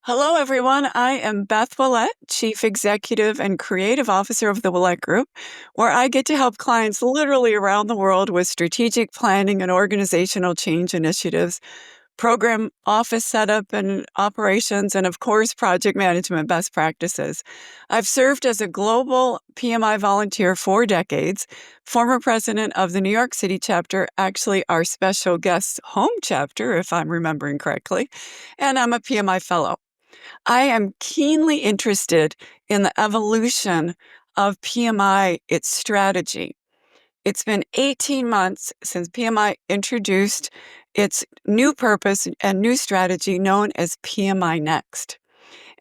Hello, everyone. I am Beth Ouellette, Chief Executive and Creative Officer of the Ouellette Group, where I get to help clients literally around the world with strategic planning and organizational change initiatives, program office setup and operations, and of course, project management best practices. I've served as a global PMI volunteer for decades, former president of the New York City chapter, actually our special guest home chapter, if I'm remembering correctly, and I'm a PMI Fellow. I am keenly interested in the evolution of PMI, its strategy. It's been 18 months since PMI introduced its new purpose and new strategy known as PMI Next.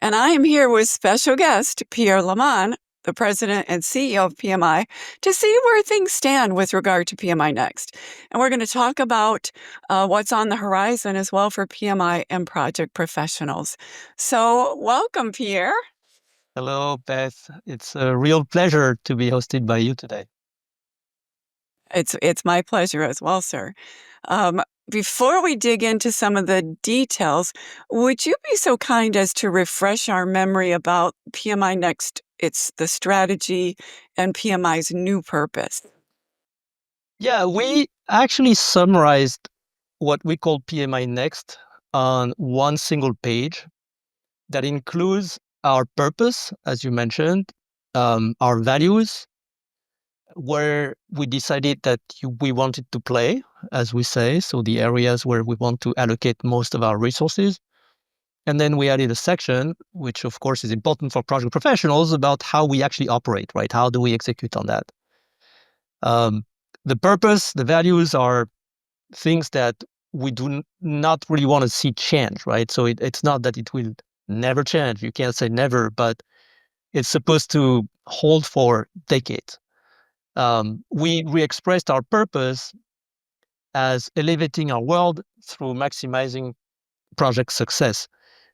And I am here with special guest Pierre Le Manh, the president and CEO of PMI, to see where things stand with regard to PMI Next. And we're going to talk about what's on the horizon as well for PMI and project professionals. So welcome, Pierre. Hello, Beth. It's a real pleasure to be hosted by you today. It's my pleasure as well, sir. Before we dig into some of the details, would you be so kind as to refresh our memory about PMI Next, it's the strategy, and PMI's new purpose? Yeah, we actually summarized what we call PMI Next on one single page that includes our purpose, as you mentioned, our values, where we decided that we wanted to play, as we say, so the areas where we want to allocate most of our resources. And then we added a section, which of course is important for project professionals, about how we actually operate, right? How do we execute on that? Um, the purpose, the values are things that we do not really want to see change, right? So it's not that it will never change. You can't say never, but it's supposed to hold for decades. We expressed our purpose as elevating our world through maximizing project success.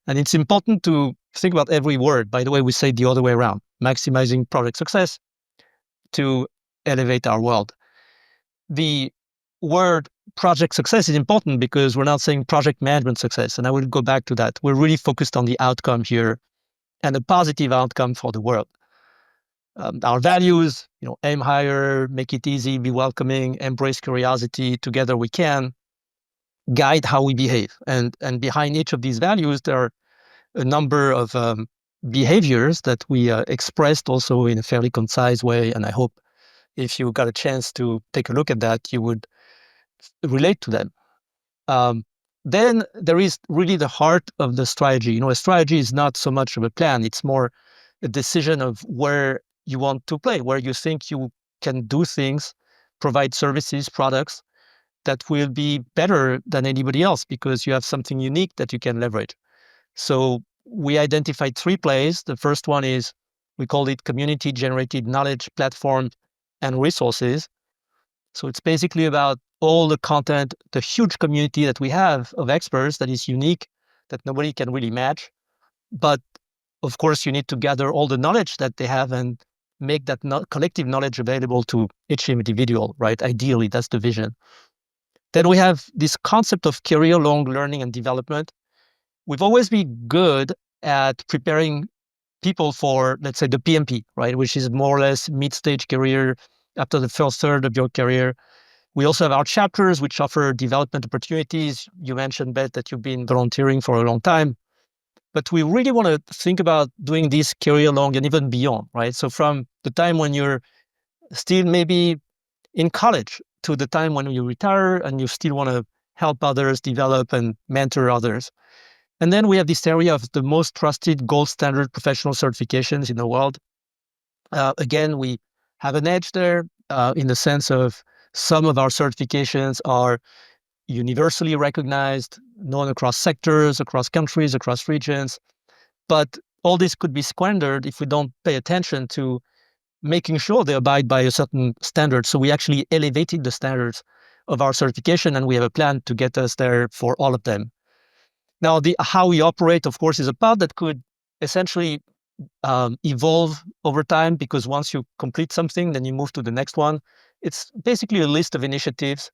And it's important to think about every word. By the way, we say the other way around, maximizing project success to elevate our world. The word project success is important because we're not saying project management success. And I will go back to that. We're really focused on the outcome here and a positive outcome for the world. Our values, aim higher, make it easy, be welcoming, embrace curiosity, together we can, guide how we behave. And behind each of these values, there are a number of behaviors that we expressed also in a fairly concise way. And I hope if you got a chance to take a look at that, you would relate to them. Then there is really the heart of the strategy. A strategy is not so much of a plan. It's more a decision of where you want to play, where you think you can do things, provide services, products that will be better than anybody else because you have something unique that you can leverage. So we identified 3 plays. The first one is, we called it community-generated knowledge platform and resources. So it's basically about all the content, the huge community that we have of experts that is unique, that nobody can really match. But of course, you need to gather all the knowledge that they have and make that collective knowledge available to each individual, right? Ideally, that's the vision. Then we have this concept of career-long learning and development. We've always been good at preparing people for, let's say, the PMP, right? Which is more or less mid-stage career after the first third of your career. We also have our chapters, which offer development opportunities. You mentioned, Beth, that you've been volunteering for a long time. But we really want to think about doing this career long and even beyond, right? So from the time when you're still maybe in college to the time when you retire and you still want to help others develop and mentor others. And then we have this area of the most trusted gold standard professional certifications in the world. Again, we have an edge there in the sense of some of our certifications are universally recognized, known across sectors, across countries, across regions. But all this could be squandered if we don't pay attention to making sure they abide by a certain standard. So we actually elevated the standards of our certification, and we have a plan to get us there for all of them. Now, how we operate, of course, is a path that could essentially evolve over time, because once you complete something, then you move to the next one. It's basically a list of initiatives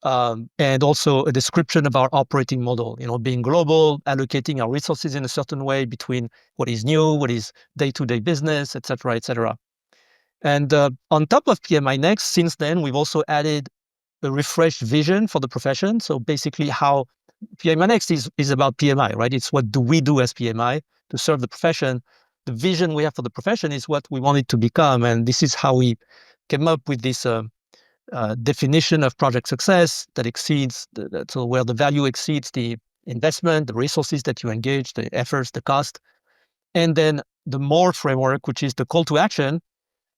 and also a description of our operating model, being global, allocating our resources in a certain way between what is new, what is day-to-day business, et cetera, et cetera. And on top of PMI Next, since then, we've also added a refreshed vision for the profession. So basically how PMI Next is about PMI, right? It's what do we do as PMI to serve the profession. The vision we have for the profession is what we want it to become. And this is how we came up with this definition of project success that exceeds, so where the value exceeds the investment, the resources that you engage, the efforts, the cost. And then the more framework, which is the call to action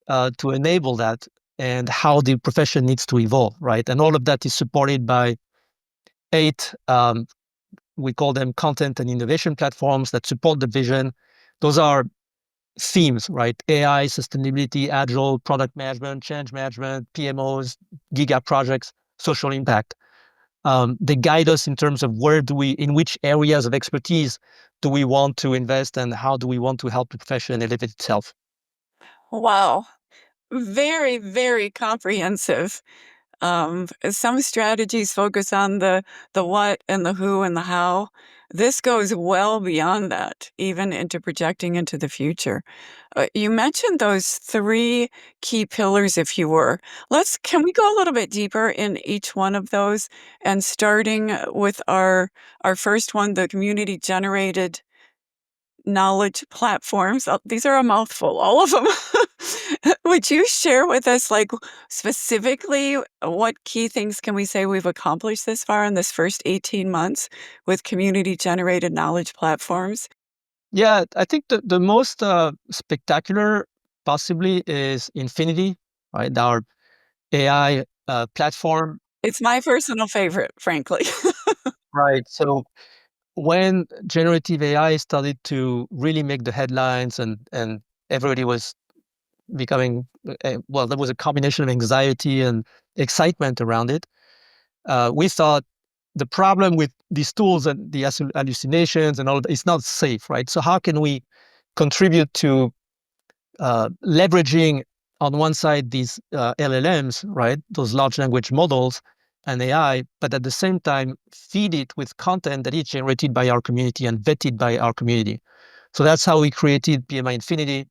to enable that and how the profession needs to evolve, right? And all of that is supported by 8, we call them content and innovation platforms that support the vision. Those are themes, right? AI, sustainability, agile, product management, change management, PMOs, giga projects, social impact. They guide us in terms of in which areas of expertise do we want to invest and how do we want to help the profession elevate itself. Wow. Very, very comprehensive. Some strategies focus on the what and the who and the how. This goes well beyond that, even into projecting into the future. You mentioned those 3 key pillars, if you were. Can we go a little bit deeper in each one of those? And starting with our first one, the community generated knowledge platforms. These are a mouthful, all of them. Would you share with us, like, specifically, what key things can we say we've accomplished this far in this first 18 months with community-generated knowledge platforms? Yeah, I think the most spectacular possibly is Infinity, right? Our AI platform. It's my personal favorite, frankly. Right. So when generative AI started to really make the headlines and everybody was becoming, well, there was a combination of anxiety and excitement around it. We thought the problem with these tools and the hallucinations and all that, it's not safe, right? So how can we contribute to leveraging on one side these LLMs, right? Those large language models and AI, but at the same time feed it with content that is generated by our community and vetted by our community. So that's how we created PMI Infinity,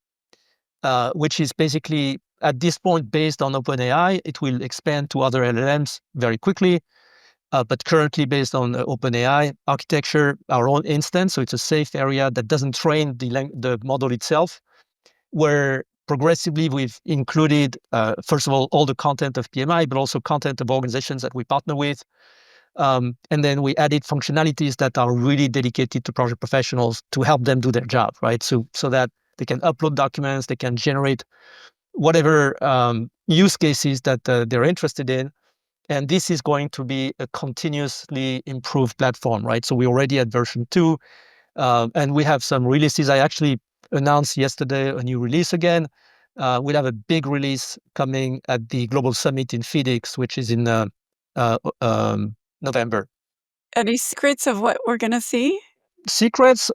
which is basically at this point based on OpenAI. It will expand to other LLMs very quickly, but currently based on OpenAI architecture, our own instance. So it's a safe area that doesn't train the model itself, where progressively we've included, first of all the content of PMI, but also content of organizations that we partner with. And then we added functionalities that are really dedicated to project professionals to help them do their job, right? So that they can upload documents, they can generate whatever use cases that they're interested in. And this is going to be a continuously improved platform, right? So we're already at version 2, and we have some releases. I actually announced yesterday a new release again. We'll have a big release coming at the Global Summit in Phoenix, which is in November. Any secrets of what we're gonna see? Secrets,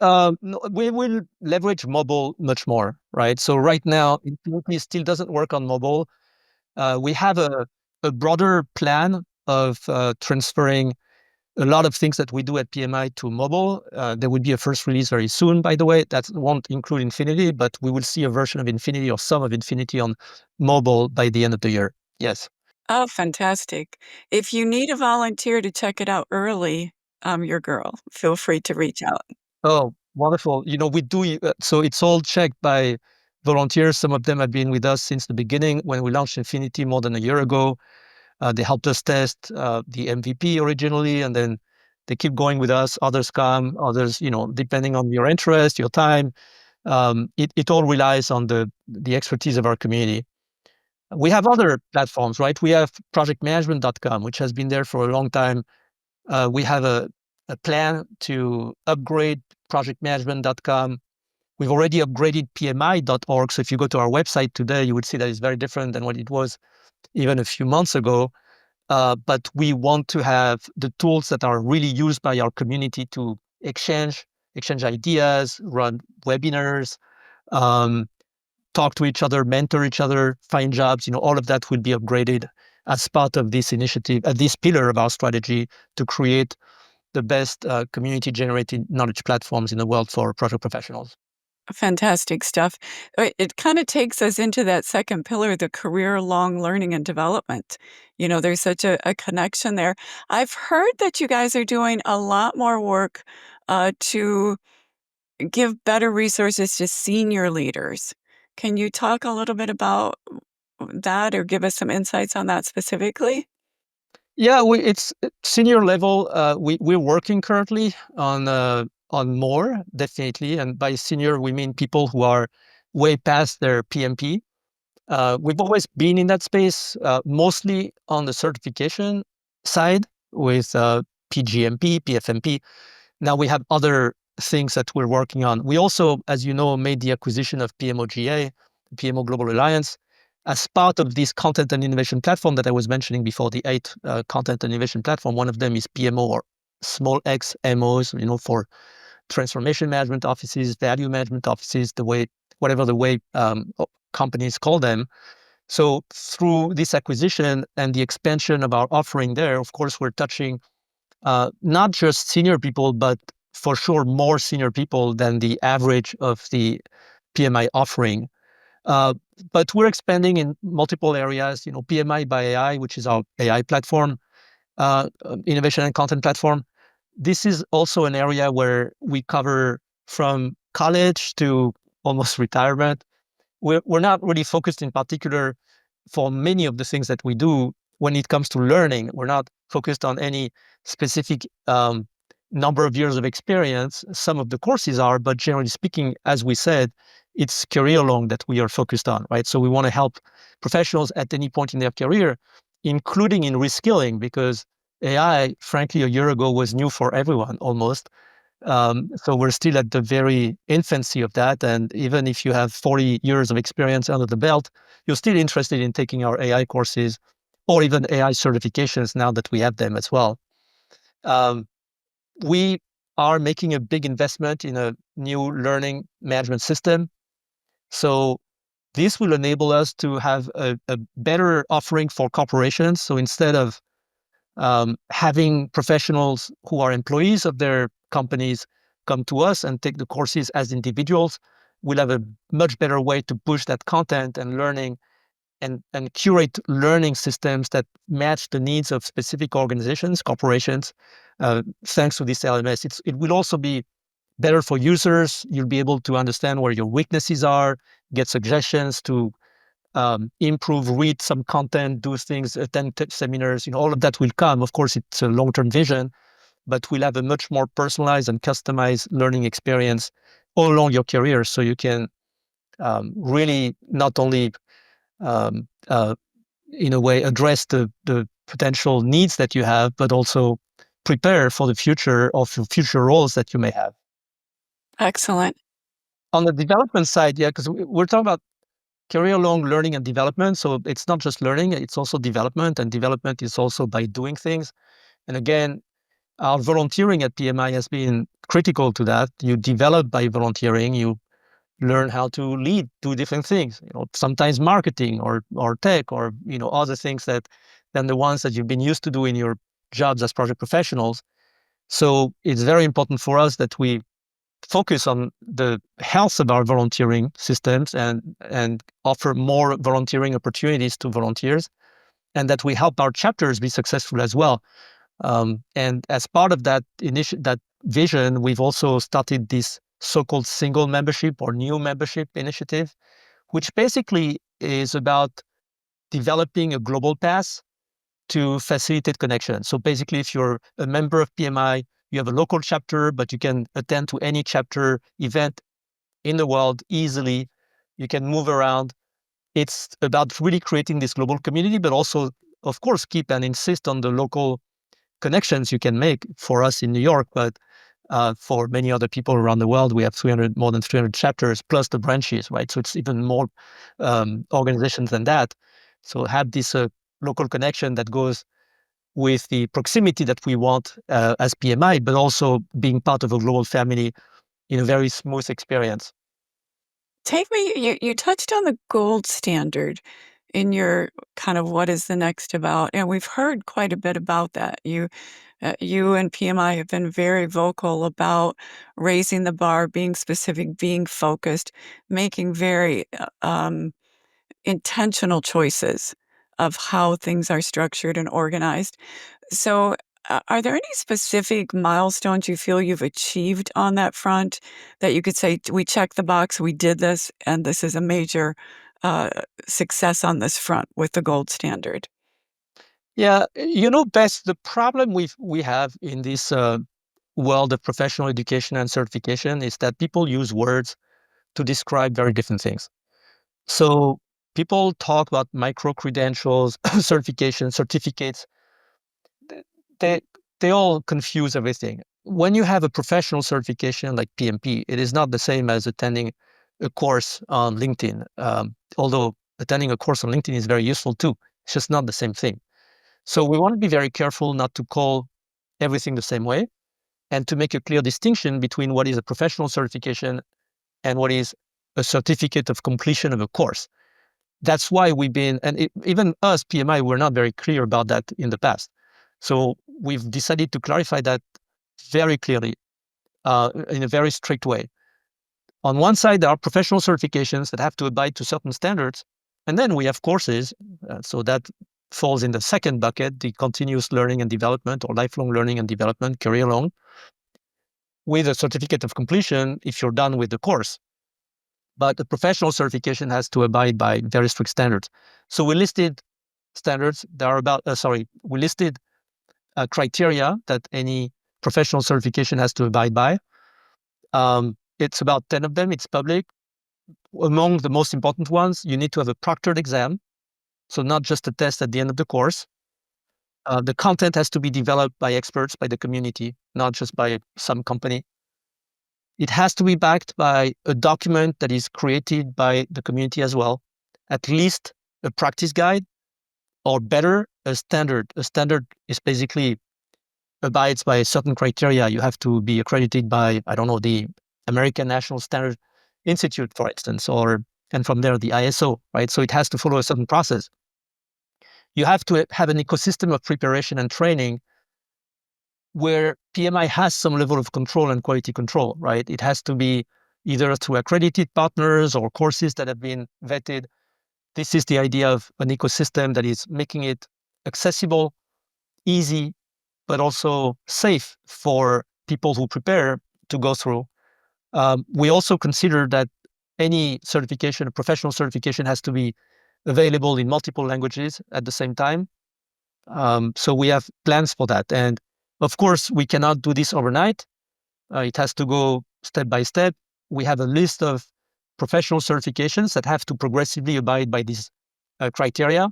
we will leverage mobile much more, right? So right now, Infinity still doesn't work on mobile. We have a broader plan of transferring a lot of things that we do at PMI to mobile. There will be a first release very soon, by the way. That won't include Infinity, but we will see a version of Infinity or some of Infinity on mobile by the end of the year. Yes. Oh, fantastic. If you need a volunteer to check it out early, I'm your girl. Feel free to reach out. Oh, wonderful. We do, so it's all checked by volunteers. Some of them have been with us since the beginning when we launched Infinity more than a year ago. They helped us test the MVP originally, and then they keep going with us. Others come, others, depending on your interest, your time. It all relies on the expertise of our community. We have other platforms, right? We have projectmanagement.com, which has been there for a long time. We have a plan to upgrade projectmanagement.com. We've already upgraded PMI.org. So if you go to our website today, you would see that it's very different than what it was even a few months ago. But we want to have the tools that are really used by our community to exchange ideas, run webinars, talk to each other, mentor each other, find jobs. All of that will be upgraded as part of this initiative, this pillar of our strategy to create the best community-generated knowledge platforms in the world for project professionals. Fantastic stuff. It kind of takes us into that second pillar, the career-long learning and development. There's such a connection there. I've heard that you guys are doing a lot more work to give better resources to senior leaders. Can you talk a little bit about that or give us some insights on that specifically? Yeah, it's senior level. We're working currently on more, definitely. And by senior, we mean people who are way past their PMP. We've always been in that space, mostly on the certification side with PGMP, PFMP. Now we have other things that we're working on. We also, as you know, made the acquisition of PMOGA, PMO Global Alliance, as part of this content and innovation platform that I was mentioning before, the 8 content and innovation platform. One of them is PMO, or small x MOs, for transformation management offices, value management offices, whatever the way companies call them. So through this acquisition and the expansion of our offering there, of course, we're touching not just senior people, but for sure more senior people than the average of the PMI offering. But we're expanding in multiple areas, PMI by AI, which is our AI platform, innovation and content platform. This is also an area where we cover from college to almost retirement. We're not really focused in particular for many of the things that we do when it comes to learning. We're not focused on any specific number of years of experience. Some of the courses are, but generally speaking, as we said, it's career long that we are focused on, right? So we want to help professionals at any point in their career, including in reskilling, because AI, frankly, a year ago was new for everyone almost. So we're still at the very infancy of that. And even if you have 40 years of experience under the belt, you're still interested in taking our AI courses or even AI certifications now that we have them as well. We are making a big investment in a new learning management system. So this will enable us to have a better offering for corporations. So instead of having professionals who are employees of their companies come to us and take the courses as individuals, we'll have a much better way to push that content and learning and curate learning systems that match the needs of specific organizations, corporations, thanks to this LMS. It will also be better for users. You'll be able to understand where your weaknesses are, get suggestions to improve, read some content, do things, attend seminars. All of that will come. Of course, it's a long-term vision, but we'll have a much more personalized and customized learning experience all along your career. So you can really not only, in a way, address the potential needs that you have, but also prepare for the future of future roles that you may have. Excellent. On the development side, yeah, because we're talking about career-long learning and development. So it's not just learning, it's also development. And development is also by doing things. And again, our volunteering at PMI has been critical to that. You develop by volunteering, you learn how to lead, do different things, sometimes marketing or tech or, other things than the ones that you've been used to do in your jobs as project professionals. So it's very important for us that we focus on the health of our volunteering systems and offer more volunteering opportunities to volunteers, and that we help our chapters be successful as well. And as part of that vision, we've also started this so-called single membership or new membership initiative, which basically is about developing a global pass to facilitate connection. So basically, if you're a member of PMI, you have a local chapter, but you can attend to any chapter event in the world easily. You can move around. It's about really creating this global community, but also, of course, keep and insist on the local connections you can make. For us in New York, but for many other people around the world, we have more than 300 chapters plus the branches, right? So it's even more organizations than that. So have this local connection that goes with the proximity that we want as PMI, but also being part of a global family in a very smooth experience. You touched on the gold standard. in your kind of what is the next about, and we've heard quite a bit about that. You and PMI have been very vocal about raising the bar, being specific, being focused, making very intentional choices of how things are structured and organized. So, are there any specific milestones you feel you've achieved on that front that you could say, we checked the box, we did this, and this is a major uh, success on this front with the gold standard? Yeah, Beth, the problem we have in this world of professional education and certification is that people use words to describe very different things. So people talk about micro credentials, certification, certificates. th- They they all confuse everything. When you have a professional certification like PMP, it is not the same as attending a course on LinkedIn. Although attending a course on LinkedIn is very useful too. It's just not the same thing. So we want to be very careful not to call everything the same way and to make a clear distinction between what is a professional certification and what is a certificate of completion of a course. That's why we've been, and even us, PMI, we're not very clear about that in the past. So we've decided to clarify that very clearly in a very strict way. On one side, there are professional certifications that have to abide to certain standards. And then we have courses. So that falls in the second bucket, the continuous learning and development or lifelong learning and development, career long, with a certificate of completion if you're done with the course. But the professional certification has to abide by very strict standards. So we listed standards that are we listed criteria that any professional certification has to abide by. It's about 10 of them. It's public. Among the most important ones, you need to have a proctored exam. So not just a test at the end of the course. The content has to be developed by experts, by the community, not just by some company. It has to be backed by a document that is created by the community as well, at least a practice guide, or better, a standard. A standard is basically abides by certain criteria. You have to be accredited by, I don't know, the American National Standard Institute, for instance, and from there, the ISO, right? So it has to follow a certain process. You have to have an ecosystem of preparation and training where PMI has some level of control and quality control, right? It has to be either through accredited partners or courses that have been vetted. This is the idea of an ecosystem that is making it accessible, easy, but also safe for people who prepare to go through. We also consider that any certification, a professional certification, has to be available in multiple languages at the same time. So we have plans for that. And of course, we cannot do this overnight. It has to go step by step. We have a list of professional certifications that have to progressively abide by these criteria.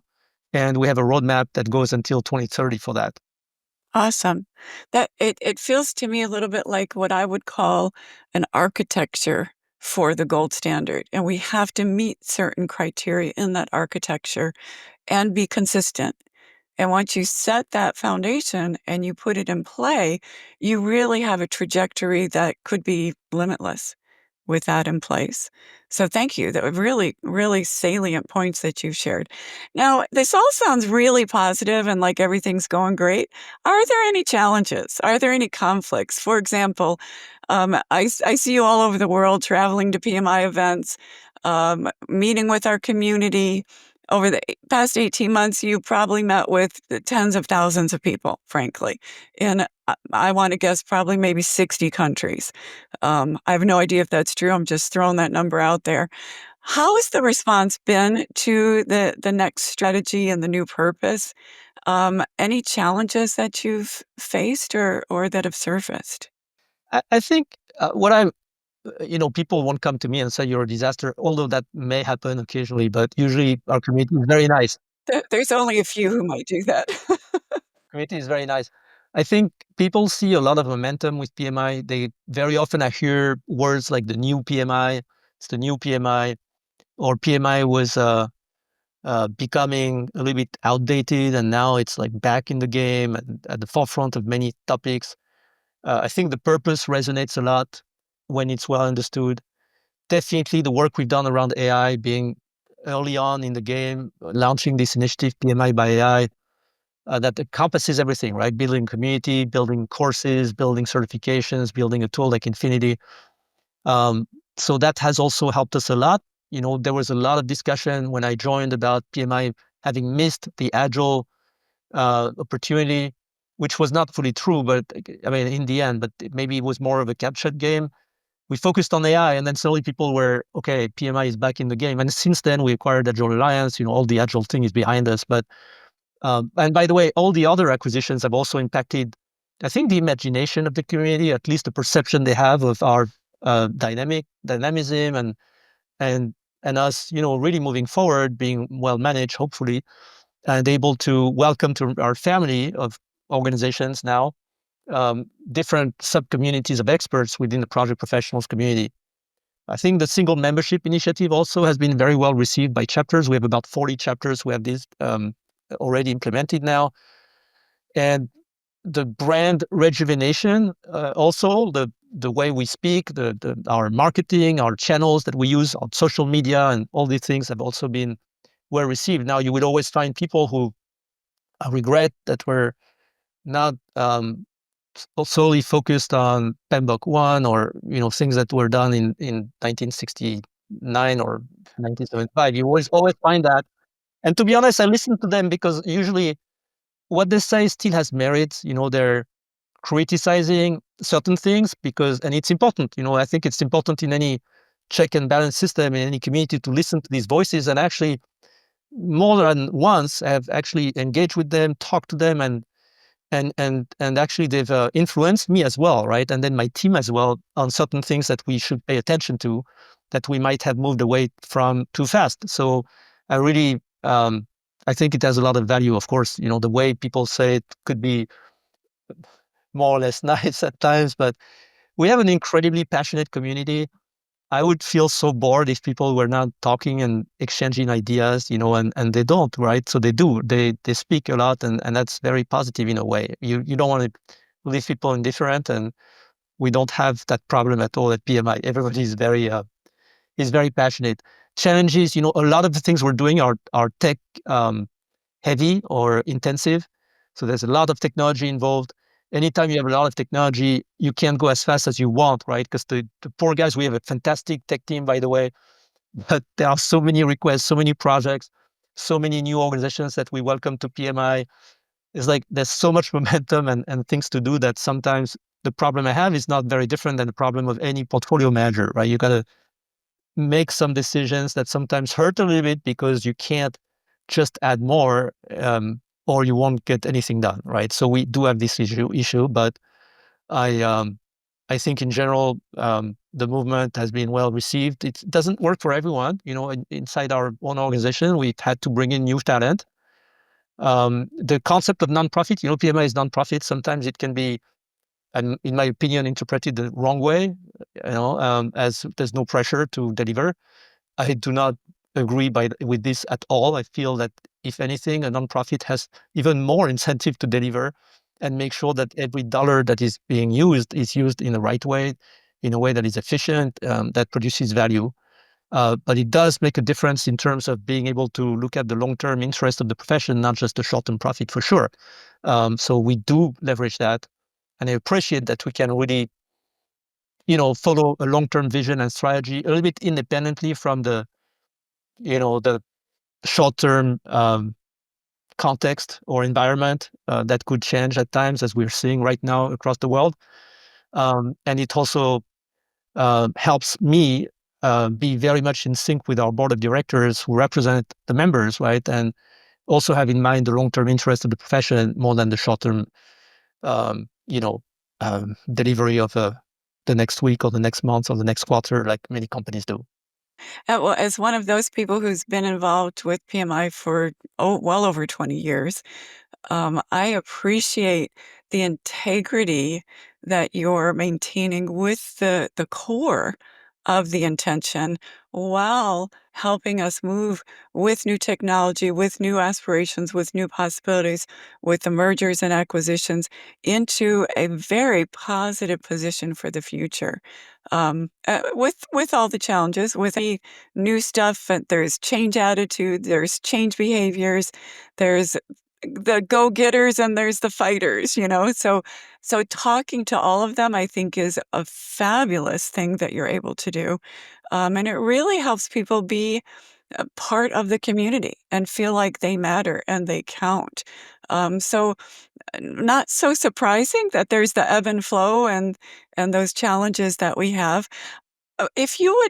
And we have a roadmap that goes until 2030 for that. Awesome. It feels to me a little bit like what I would call an architecture for the gold standard, and we have to meet certain criteria in that architecture and be consistent. And once you set that foundation and you put it in play, you really have a trajectory that could be limitless with that in place. So thank you. That were really, really salient points that you've shared. Now, this all sounds really positive and like everything's going great. Are there any challenges? Are there any conflicts? For example, I see you all over the world traveling to PMI events, meeting with our community. Over the past 18 months, you probably met with tens of thousands of people, frankly, in, I want to guess, probably maybe 60 countries. I have no idea if that's true. I'm just throwing that number out there. How has the response been to the next strategy and the new purpose? Any challenges that you've faced or that have surfaced? I think people won't come to me and say you're a disaster, although that may happen occasionally, but usually our community is very nice. There's only a few who might do that. Community is very nice. I think people see a lot of momentum with PMI. They very often I hear words like the new PMI, it's the new PMI, or PMI was becoming a little bit outdated and now it's like back in the game and at the forefront of many topics. I think the purpose resonates a lot when it's well understood. Definitely the work we've done around AI being early on in the game, launching this initiative, PMI by AI, that encompasses everything, right? Building community, building courses, building certifications, building a tool like Infinity. Um, so that has also helped us a lot. There was a lot of discussion when I joined about PMI having missed the agile opportunity, which was not fully true, but I mean, in the end, but maybe it was more of a capture game. We focused on AI, and then suddenly people were, okay, PMI is back in the game. And since then, we acquired Agile Alliance. All the Agile thing is behind us. But and by the way, all the other acquisitions have also impacted, I think, the imagination of the community, at least the perception they have of our dynamism and and us, really moving forward, being well managed, hopefully, and able to welcome to our family of organizations now different sub communities of experts within the project professionals community. I think the single membership initiative also has been very well received by chapters. We have about 40 chapters who have this already implemented now. And the brand rejuvenation, also the way we speak, our marketing, our channels that we use on social media, and all these things have also been well received. Now, you would always find people who regret that we're not solely focused on PMBOK 1 or things that were done in 1969 or 1975. You always find that. And to be honest, I listen to them because usually what they say still has merit. They're criticizing certain things and it's important. I think it's important in any check and balance system in any community to listen to these voices, and actually more than once I've actually engaged with them, talked to them, and actually they've influenced me as well, right? And then my team as well on certain things that we should pay attention to, that we might have moved away from too fast. So I really, I think it has a lot of value. Of course, the way people say it could be more or less nice at times, but we have an incredibly passionate community. I would feel so bored if people were not talking and exchanging ideas, and they don't, right? So they do. They speak a lot, and that's very positive in a way. You don't want to leave people indifferent, and we don't have that problem at all at PMI. Everybody is very passionate. Challenges, a lot of the things we're doing are tech heavy or intensive. So there's a lot of technology involved. Anytime you have a lot of technology, you can't go as fast as you want, right? Because the poor guys, we have a fantastic tech team, by the way, but there are so many requests, so many projects, so many new organizations that we welcome to PMI. It's like there's so much momentum and things to do that sometimes the problem I have is not very different than the problem of any portfolio manager, right? You got to make some decisions that sometimes hurt a little bit because you can't just add more or you won't get anything done, right? So we do have this issue, but I think in general the movement has been well received. It doesn't work for everyone, inside our own organization, we've had to bring in new talent. The concept of nonprofit, PMI is nonprofit. Sometimes it can be, and in my opinion, interpreted the wrong way, as there's no pressure to deliver. I do not agree with this at all. I feel that if anything, a nonprofit has even more incentive to deliver and make sure that every dollar that is being used is used in the right way, in a way that is efficient, that produces value. But it does make a difference in terms of being able to look at the long-term interest of the profession, not just the short-term profit, for sure. So we do leverage that, and I appreciate that we can really, follow a long-term vision and strategy a little bit independently from the short-term context or environment that could change at times, as we're seeing right now across the world. And it also helps me be very much in sync with our board of directors who represent the members, right? And also have in mind the long-term interest of the profession more than the short-term, delivery of the next week or the next month or the next quarter, like many companies do. Well, as one of those people who's been involved with PMI for well over 20 years, I appreciate the integrity that you're maintaining with the core of the intention while helping us move with new technology, with new aspirations, with new possibilities, with the mergers and acquisitions into a very positive position for the future. With all the challenges, with any new stuff, there's change attitude, there's change behaviors, there's the go-getters and there's the fighters, so talking to all of them, I think, is a fabulous thing that you're able to do, and it really helps people be a part of the community and feel like they matter and they count. So not so surprising that there's the ebb and flow and those challenges that we have. If you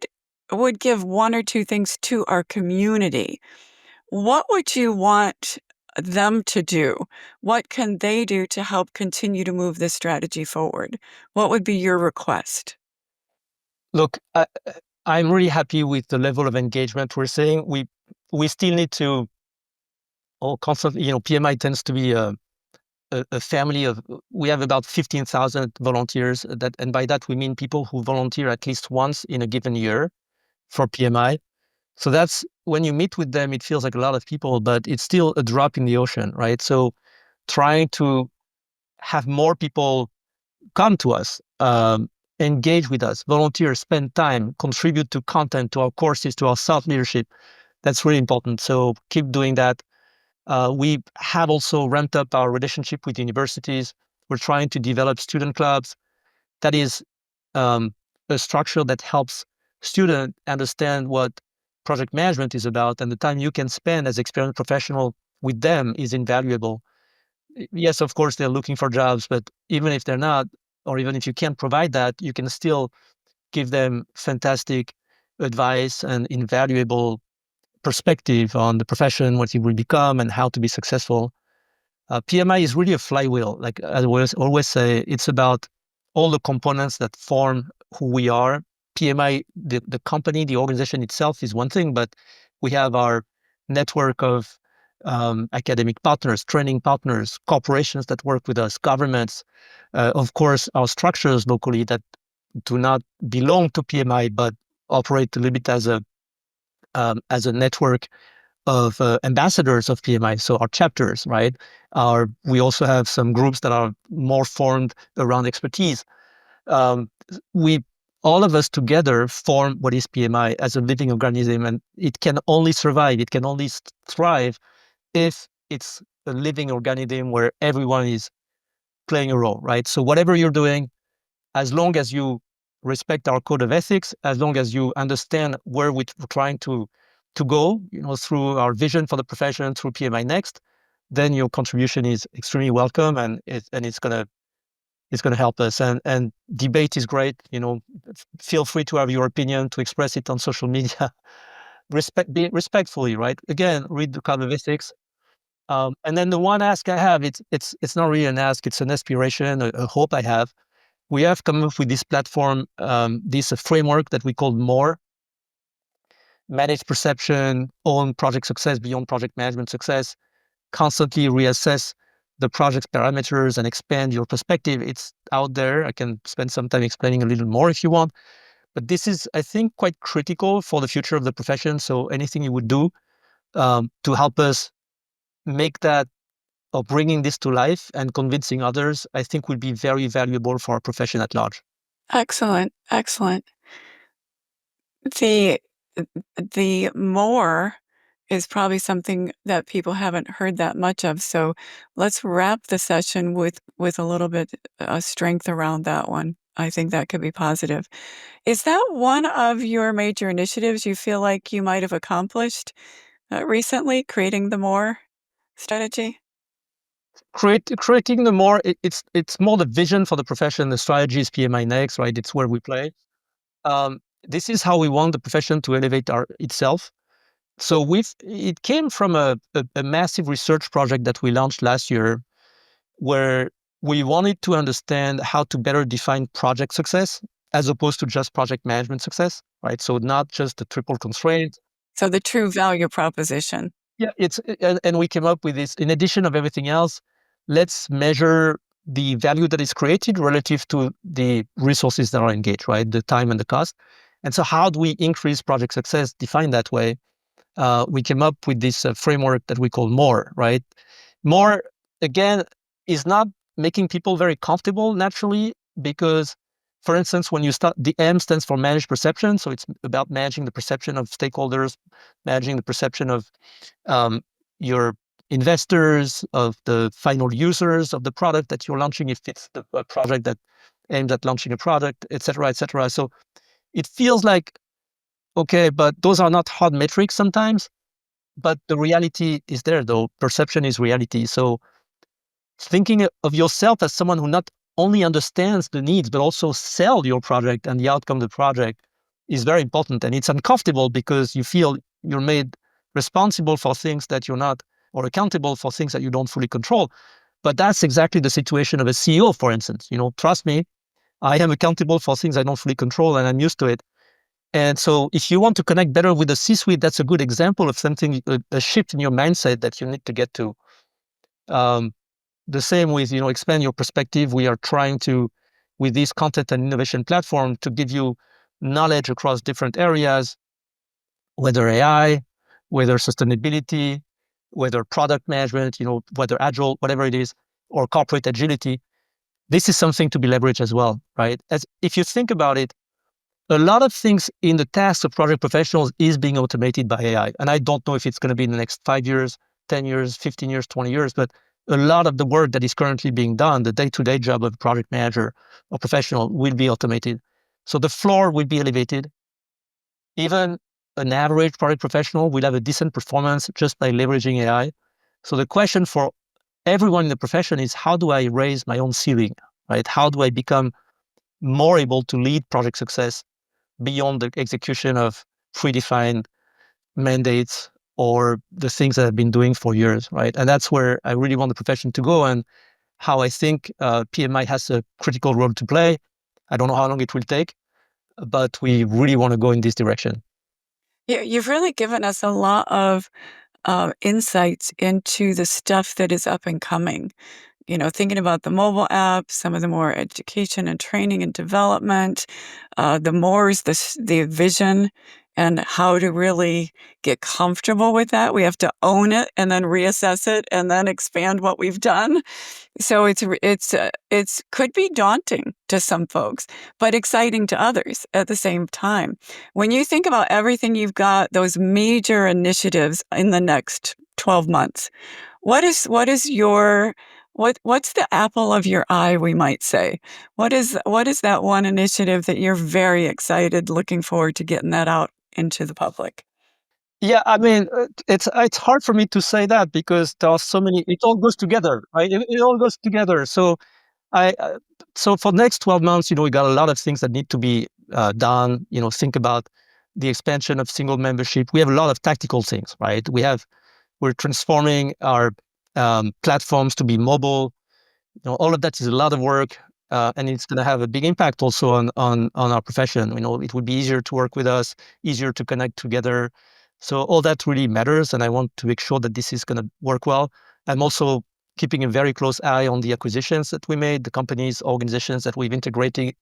would give one or two things to our community, what would you want them to do? What can they do to help continue to move this strategy forward? What would be your request? Look, I'm really happy with the level of engagement we're seeing. We still need to constantly, PMI tends to be a family of, we have about 15,000 volunteers and by that we mean people who volunteer at least once in a given year for PMI. So that's when you meet with them, it feels like a lot of people, but it's still a drop in the ocean, right? So trying to have more people come to us, engage with us, volunteer, spend time, contribute to content, to our courses, to our thought leadership. That's really important. So keep doing that. We have also ramped up our relationship with universities. We're trying to develop student clubs. That is a structure that helps students understand what project management is about, and the time you can spend as experienced professional with them is invaluable. Yes, of course, they're looking for jobs, but even if they're not, or even if you can't provide that, you can still give them fantastic advice and invaluable perspective on the profession, what it will become, and how to be successful. PMI is really a flywheel. Like I always say, it's about all the components that form who we are. PMI, the company, the organization itself is one thing, but we have our network of academic partners, training partners, corporations that work with us, governments, of course, our structures locally that do not belong to PMI, but operate a little bit as a network of ambassadors of PMI, so our chapters, right? We also have some groups that are more formed around expertise. We all of us together form what is PMI as a living organism, and it can only survive, it can only thrive if it's a living organism where everyone is playing a role, right? So whatever you're doing, as long as you respect our code of ethics, as long as you understand where we're trying to go, through our vision for the profession, through PMI Next, then your contribution is extremely welcome, and it's gonna help us. And debate is great. Feel free to have your opinion, to express it on social media. Be respectfully, right? Again, read the code of ethics. And then the one ask I have, it's not really an ask, it's an aspiration, a hope I have. We have come up with this platform, this framework that we call MORE: manage perception, own project success beyond project management success, constantly reassess the project's parameters and expand your perspective. It's out there. I can spend some time explaining a little more if you want. But this is, I think, quite critical for the future of the profession. So anything you would do to help us make that, or bringing this to life and convincing others, I think would be very valuable for our profession at large. Excellent, excellent. The more is probably something that people haven't heard that much of. So let's wrap the session with a little bit strength around that one. I think that could be positive. Is that one of your major initiatives you feel like you might have accomplished recently, creating the MORE strategy? Creating the MORE, it's more the vision for the profession. The strategy is PMI Next, right? It's where we play. This is how we want the profession to elevate itself. So it came from a massive research project that we launched last year, where we wanted to understand how to better define project success as opposed to just project management success, right? So not just the triple constraint. So the true value proposition. Yeah, and we came up with this. In addition of everything else, let's measure the value that is created relative to the resources that are engaged, right? The time and the cost. And so how do we increase project success defined that way? We came up with this framework that we call MORE, right? MORE, again, is not making people very comfortable naturally because, for instance, when you start, the M stands for managed perception. So it's about managing the perception of stakeholders, managing the perception of your investors, of the final users of the product that you're launching, if it's a project that aims at launching a product, et cetera, et cetera. So it feels like, okay, but those are not hard metrics sometimes. But the reality is there, though. Perception is reality. So thinking of yourself as someone who not only understands the needs, but also sell your project and the outcome of the project is very important. And it's uncomfortable because you feel you're made responsible for things that you're not, or accountable for things that you don't fully control. But that's exactly the situation of a CEO, for instance. Trust me, I am accountable for things I don't fully control, and I'm used to it. And so if you want to connect better with the C-suite, that's a good example of something, a shift in your mindset that you need to get to. The same with, expand your perspective. We are trying to, with this content and innovation platform, to give you knowledge across different areas, whether AI, whether sustainability, whether product management, whether agile, whatever it is, or corporate agility. This is something to be leveraged as well, right? As if you think about it, a lot of things in the tasks of project professionals is being automated by AI. And I don't know if it's going to be in the next 5 years, 10 years, 15 years, 20 years, but a lot of the work that is currently being done, the day-to-day job of a project manager or professional, will be automated. So the floor will be elevated. Even an average project professional will have a decent performance just by leveraging AI. So the question for everyone in the profession is, how do I raise my own ceiling, right? How do I become more able to lead project success beyond the execution of predefined mandates or the things that I've been doing for years, right? And that's where I really want the profession to go, and how I think PMI has a critical role to play. I don't know how long it will take, but we really want to go in this direction. You've really given us a lot of insights into the stuff that is up and coming. Thinking about the mobile apps, some of the more education and training and development, the more is the vision and how to really get comfortable with that. We have to own it and then reassess it and then expand what we've done. So it's could be daunting to some folks, but exciting to others at the same time. When you think about everything you've got, those major initiatives in the next 12 months, what's the apple of your eye, we might say? What is that one initiative that you're very excited, looking forward to getting that out into the public? Yeah, I mean, it's hard for me to say that because there are so many. It all goes together, right? It all goes together. So I so for the next 12 months, we got a lot of things that need to be done. Think about the expansion of single membership. We have a lot of tactical things, right? We're transforming our platforms to be mobile. All of that is a lot of work, and it's going to have a big impact also on our profession. It would be easier to work with us, easier to connect together. So all that really matters, and I want to make sure that this is going to work well. I'm also keeping a very close eye on the acquisitions that we made, the companies, organizations that we've integrated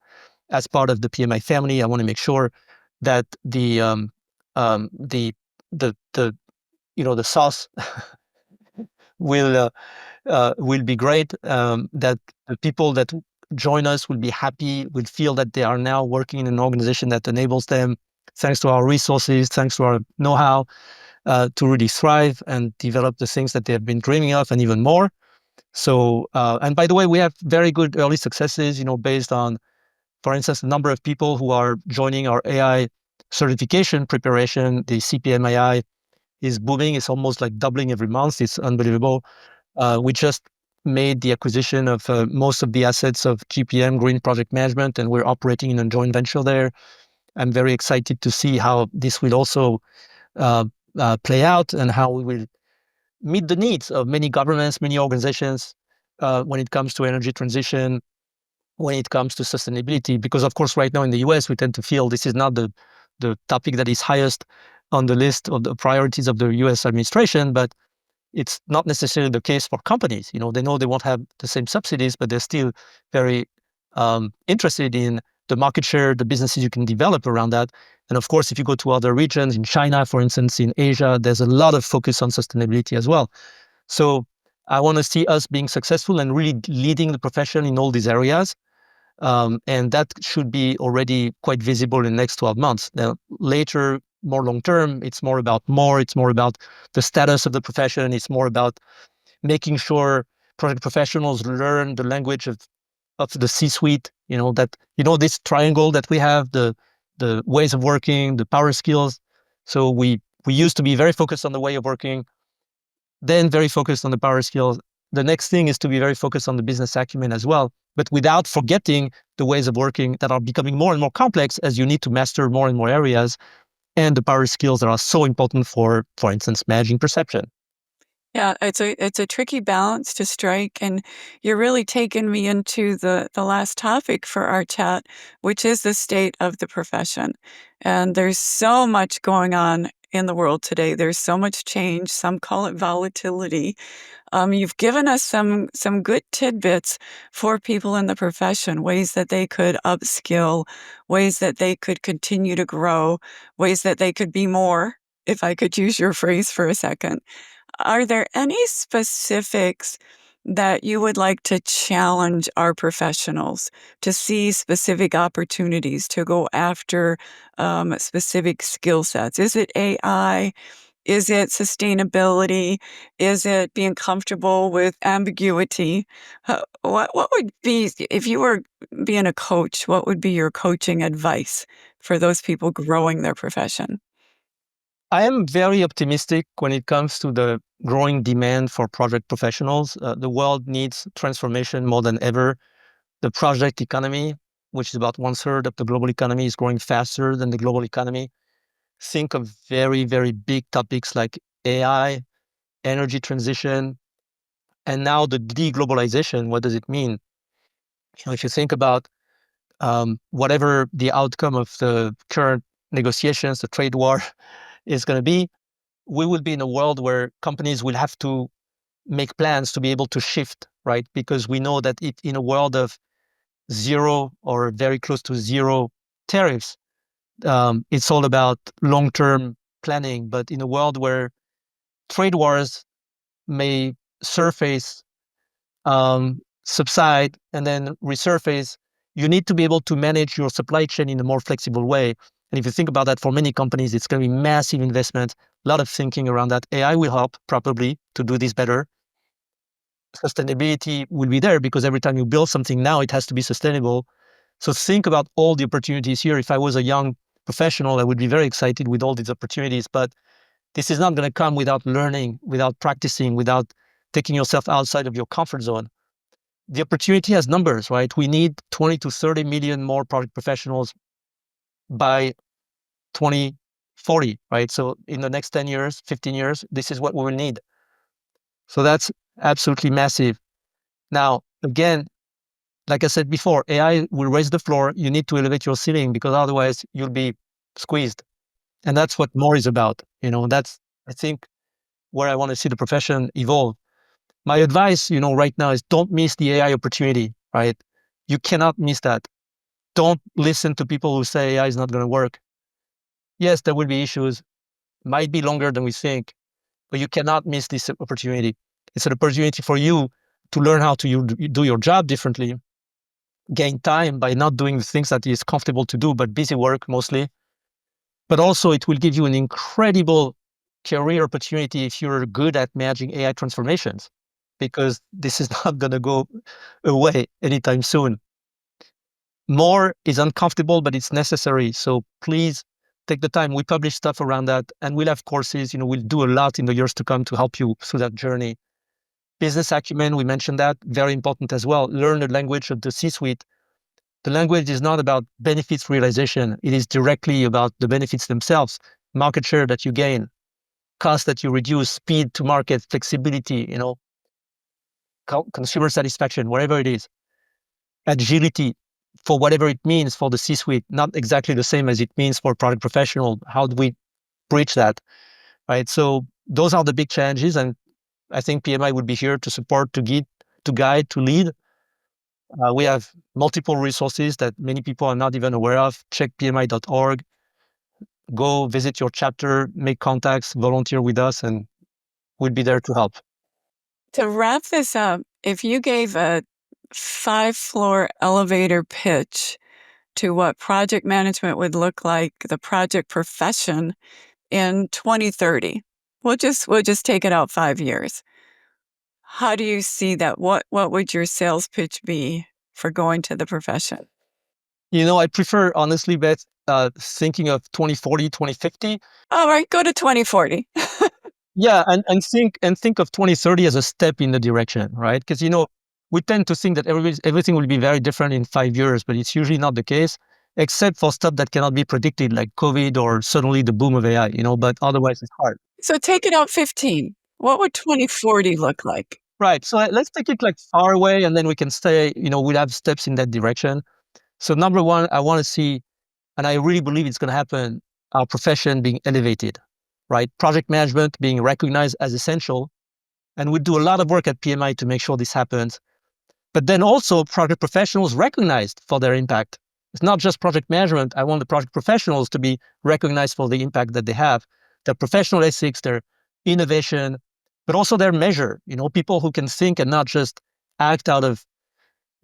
as part of the PMI family. I want to make sure that the sauce will be great. That the people that join us will be happy, will feel that they are now working in an organization that enables them, thanks to our resources, thanks to our know-how, to really thrive and develop the things that they have been dreaming of and even more. So, and by the way, we have very good early successes, based on, for instance, the number of people who are joining our AI certification preparation. The CPMAI is booming. It's almost like doubling every month. It's unbelievable. We just made the acquisition of most of the assets of GPM, Green Project Management, and we're operating in a joint venture there. I'm very excited to see how this will also play out and how we will meet the needs of many governments, many organizations when it comes to energy transition, when it comes to sustainability. Because, of course, right now in the US, we tend to feel this is not the topic that is highest on the list of the priorities of the US administration, but it's not necessarily the case for companies. They know they won't have the same subsidies, but they're still very interested in the market share, the businesses you can develop around that. And of course, if you go to other regions, in China, for instance, in Asia, there's a lot of focus on sustainability as well. So I want to see us being successful and really leading the profession in all these areas. And that should be already quite visible in the next 12 months. Now, later, more long term, it's more about the status of the profession. It's more about making sure project professionals learn the language of the C-suite, this triangle that we have, the ways of working, the power skills. So we used to be very focused on the way of working, then very focused on the power skills. The next thing is to be very focused on the business acumen as well, but without forgetting the ways of working that are becoming more and more complex as you need to master more and more areas, and the power skills that are so important for instance, managing perception. Yeah, it's a tricky balance to strike, and you're really taking me into the last topic for our chat, which is the state of the profession. And there's so much going on in the world today. There's so much change. Some call it volatility. You've given us some good tidbits for people in the profession, ways that they could upskill, ways that they could continue to grow, ways that they could be more, if I could use your phrase for a second. Are there any specifics that you would like to challenge our professionals to see specific opportunities to go after specific skill sets? Is it AI? Is it sustainability? Is it being comfortable with ambiguity? What would be, if you were being a coach, what would be your coaching advice for those people growing their profession? I am very optimistic when it comes to the growing demand for project professionals. The world needs transformation more than ever. The project economy, which is about 1/3 of the global economy, is growing faster than the global economy. Think of very, very big topics like AI, energy transition, and now the deglobalization. What does it mean? If you think about whatever the outcome of the current negotiations, the trade war is going to be, we will be in a world where companies will have to make plans to be able to shift, right? Because we know that in a world of zero or very close to zero tariffs, it's all about long-term planning. But in a world where trade wars may surface, subside, and then resurface, you need to be able to manage your supply chain in a more flexible way. And if you think about that, for many companies, it's going to be massive investment, a lot of thinking around that. AI will help probably to do this better. Sustainability will be there because every time you build something now, it has to be sustainable. So think about all the opportunities here. If I was a young professional, I would be very excited with all these opportunities, but this is not going to come without learning, without practicing, without taking yourself outside of your comfort zone. The opportunity has numbers, right? We need 20 to 30 million more project professionals by 2040, right? So in the next 10 years, 15 years, this is what we will need. So that's absolutely massive. Now, again, like I said before, AI will raise the floor. You need to elevate your ceiling because otherwise you'll be squeezed. And that's what more is about. That's, I think, where I want to see the profession evolve. My advice, right now is don't miss the AI opportunity, right? You cannot miss that. Don't listen to people who say AI is not going to work. Yes, there will be issues, might be longer than we think, but you cannot miss this opportunity. It's an opportunity for you to learn how to do your job differently, gain time by not doing the things that is comfortable to do, but busy work mostly. But also it will give you an incredible career opportunity if you're good at managing AI transformations, because this is not going to go away anytime soon. More is uncomfortable, but it's necessary. So please take the time. We publish stuff around that, and we'll have courses. We'll do a lot in the years to come to help you through that journey. Business acumen, we mentioned that, very important as well. Learn the language of the C-suite. The language is not about benefits realization. It is directly about the benefits themselves, market share that you gain, cost that you reduce, speed to market, flexibility, consumer satisfaction, wherever it is, agility for whatever it means for the C-suite, not exactly the same as it means for a product professional. How do we bridge that, right? So those are the big challenges, and I think PMI would be here to support, to guide, to lead. We have multiple resources that many people are not even aware of. Check PMI.org. Go visit your chapter, make contacts, volunteer with us, and we'll be there to help. To wrap this up, if you gave a 5-floor elevator pitch to what project management would look like, the project profession in 2030, we'll just take it out 5 years. How do you see that? What would your sales pitch be for going to the profession? I prefer, honestly, Beth, thinking of 2040, 2050. All right, go to 2040. Yeah, and think of 2030 as a step in the direction, right? Because we tend to think that everything will be very different in 5 years, but it's usually not the case, except for stuff that cannot be predicted, like COVID or suddenly the boom of AI. But otherwise it's hard. So take it out 15. What would 2040 look like? Right. So let's take it like far away, and then we can stay. We'll have steps in that direction. So number one, I want to see, and I really believe it's going to happen, our profession being elevated, right? Project management being recognized as essential. And we do a lot of work at PMI to make sure this happens. But then also project professionals recognized for their impact. It's not just project management. I want the project professionals to be recognized for the impact that they have, their professional ethics, their innovation, but also their measure, people who can think and not just act out of,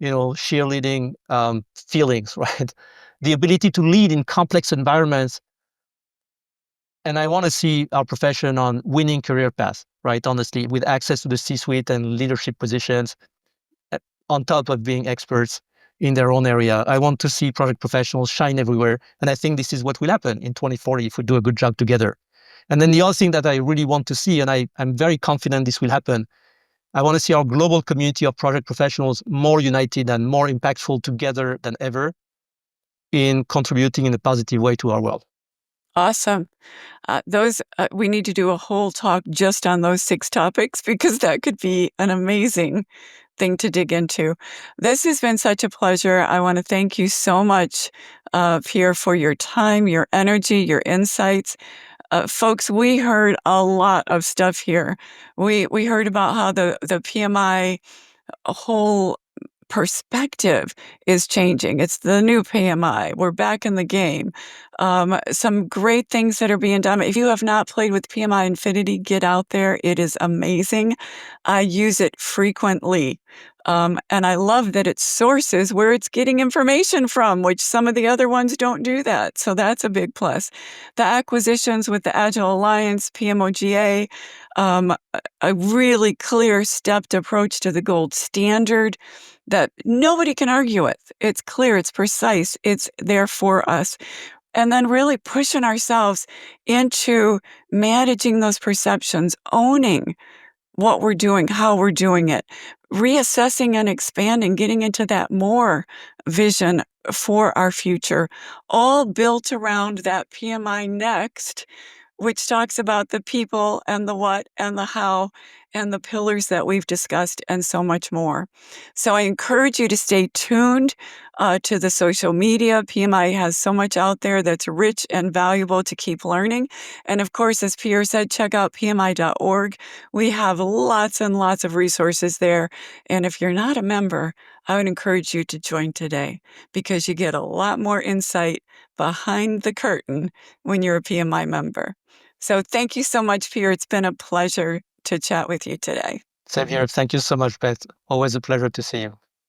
cheerleading feelings, right? The ability to lead in complex environments. And I want to see our profession on winning career paths, right? Honestly, with access to the C-suite and leadership positions, on top of being experts in their own area. I want to see project professionals shine everywhere. And I think this is what will happen in 2040 if we do a good job together. And then the other thing that I really want to see, and I'm very confident this will happen, I want to see our global community of project professionals more united and more impactful together than ever in contributing in a positive way to our world. Awesome. We need to do a whole talk just on those 6 topics, because that could be an amazing thing to dig into. This has been such a pleasure. I want to thank you so much, Pierre, for your time, your energy, your insights. Folks, we heard a lot of stuff here. We heard about how the PMI whole perspective is changing. It's the new PMI. We're back in the game. Some great things that are being done. If you have not played with PMI Infinity, get out there. It is amazing. I use it frequently. And I love that it sources where it's getting information from, which some of the other ones don't do that. So that's a big plus. The acquisitions with the Agile Alliance, PMOGA, a really clear stepped approach to the gold standard that nobody can argue with. It's clear, it's precise, it's there for us. And then really pushing ourselves into managing those perceptions, owning what we're doing, how we're doing it, reassessing and expanding, getting into that more vision for our future, all built around that PMI Next, which talks about the people and the what and the how and the pillars that we've discussed and so much more. So I encourage you to stay tuned to the social media. PMI has so much out there that's rich and valuable to keep learning. And of course, as Pierre said, check out PMI.org. We have lots and lots of resources there. And if you're not a member, I would encourage you to join today, because you get a lot more insight behind the curtain when you're a PMI member. So thank you so much, Pierre. It's been a pleasure to chat with you today. Same here. Thank you so much, Beth. Always a pleasure to see you.